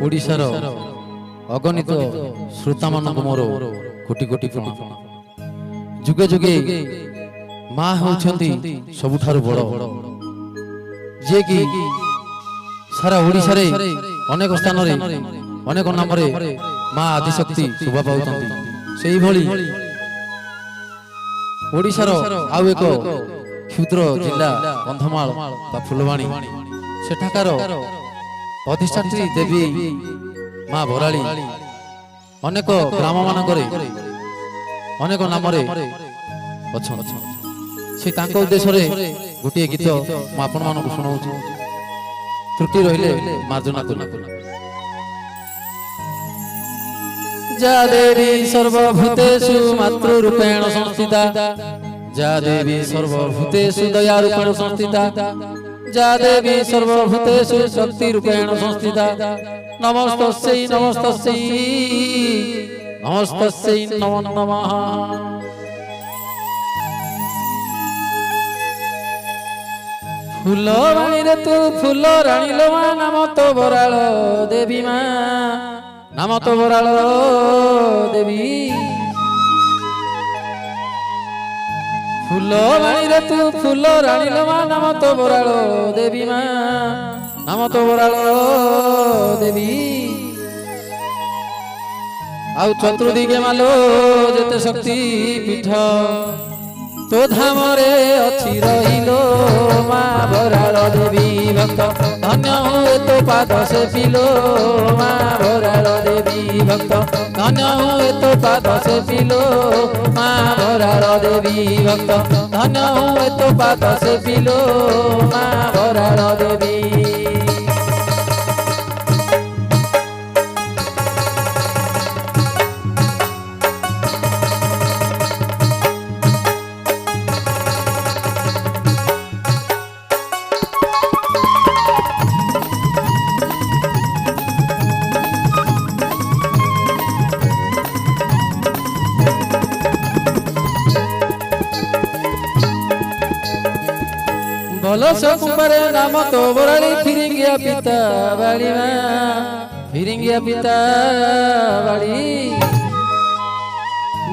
ओडिशार अगणित श्रोता मानक मोर कोटि कोटि प्रणाम। जुगे जुगे माँ होउछंती सबुठारु बड़, जे कि सारा ओडिशा रे अनेक स्थान रे अनेक नाम रे माँ आदिशक्ति शोभा पाउछंती। सेही भली ओडिशार आउ एक क्षुद्र जिला कंधमाल बा फुलवाणी सेठाकार अधिष्ठात्री देवी माँ बराली अनेक ग्राम मानकरे अनेक नाम से उद्देश्य गोटे गीत मु आपण मानक शुणाऊँ। त्रुटि रहिले मार्जना करना। जा देवी सर्वभूतेषु मातृरूपेण संस्थिता, जा देवी सर्वभूतेषु दयारूपेण संस्थिता, जा देवी सर्वभूतेषु शक्ति रूपेण संस्थिता। नमस्तस्यै नमस्तस्यै नमस्तस्यै नमो नमः। फुलवाणी रे तू फुल राणी लो मां, नाम तो बराल देवी मां, नाम तो बराल देवी। फुलवाणी रे तू फुल राणी लो मां, नाम तो बराल देवी मां, नाम तो बराल देवी। आउ चतुर्दिगे मालो जेते शक्ति पीठ, तो धाम रे अछि रहिलो माँ बराल देवी भक्त। धन्य हुए तो पाद से पिलो माँ बराल देवी भक्त, धन्य हुए तो पाद से पिलो माँ बराल देवी भक्त, धन्य हुए तो पाद से पिलो माँ बराल देवी। बलस कुंभरे नाम तो बराली, फिरिंगिया पिता बाड़ी मां, फिरिंगिया पिता बाड़ी।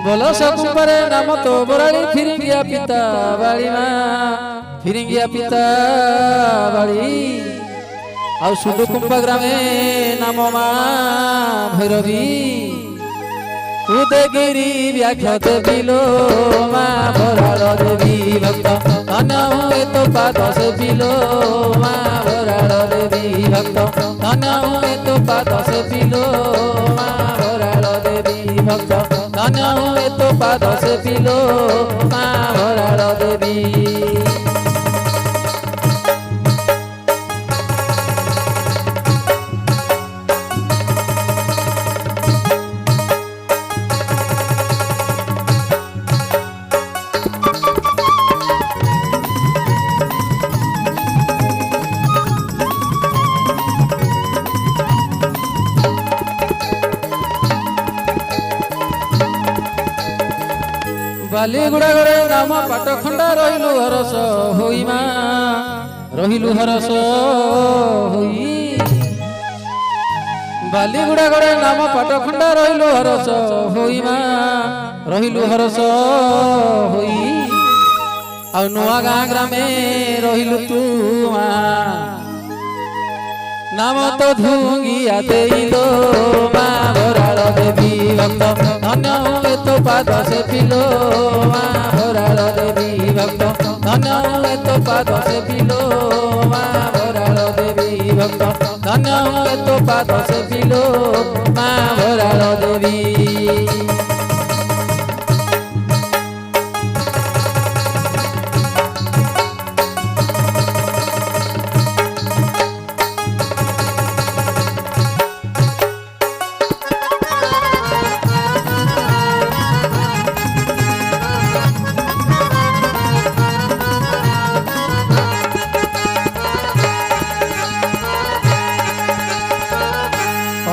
बलस कुंभरे नाम तो बराली, फिरिंगिया पिता बाड़ी मां, फिरिंगिया पिता बाड़ी। आउ सुडु कुंभा ग्रामे नाम मां भैरवी, उदयगिरी व्याख्या देविलो माँ बराल देवी भक्त। धन्य हुए तो पाद से पिलो माँ बराल देवी भक्त, धन्य हुए तो पाद से पिलो माँ बराल देवी भक्त, धन्य हुए तो पाद से पिलो माँ बराल देवी। बालीगुड़ा गड़े नाम पाट खंडा, रहिलु हरस होई मां, रहिलु हरस होई। बालीगुड़ा गड़े नाम पाट खंडा, रहिलु हरस होई मां, रहिलु हरस होई। आउ नुआ गाँ ग्रामे रहिलु तू मां, नाम तो धुंगिया देइलो माँ बराल देवी भक्त। धन्य हुए तो पाद से पिलो माँ बराल देवी भक्त, धन्य हुए तो पाद से पिलो माँ बराल देवी भक्त, धन्य हुए तो पाद से पिलो माँ बराल देवी।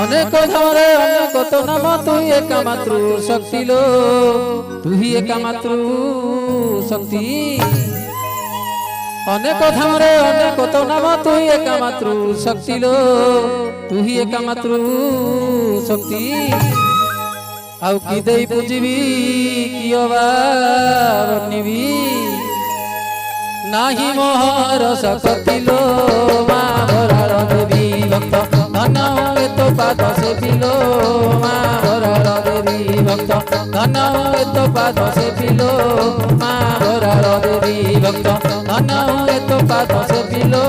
अनेक धामरे अनेक तो नाम, तू एक मातृ शक्ति लो, तू ही एक मातृ शक्ति। অনেক ধামরে অনেক তো নাম তুই একা মাত্র শক্তি লো তুই একা মাত্র শক্তি আউ কি দেই বুঝিবি কি অবাবনিবি নাহি মোহর শক্তি লো মা ভরার দেবী ভক্ত ধন তো পাদ সে পিলো মা ভরার দেবী ভক্ত ধন তো পাদ সে পিলো মা ভরার দেবী ভক্ত ধন তো পাদ সে পিলো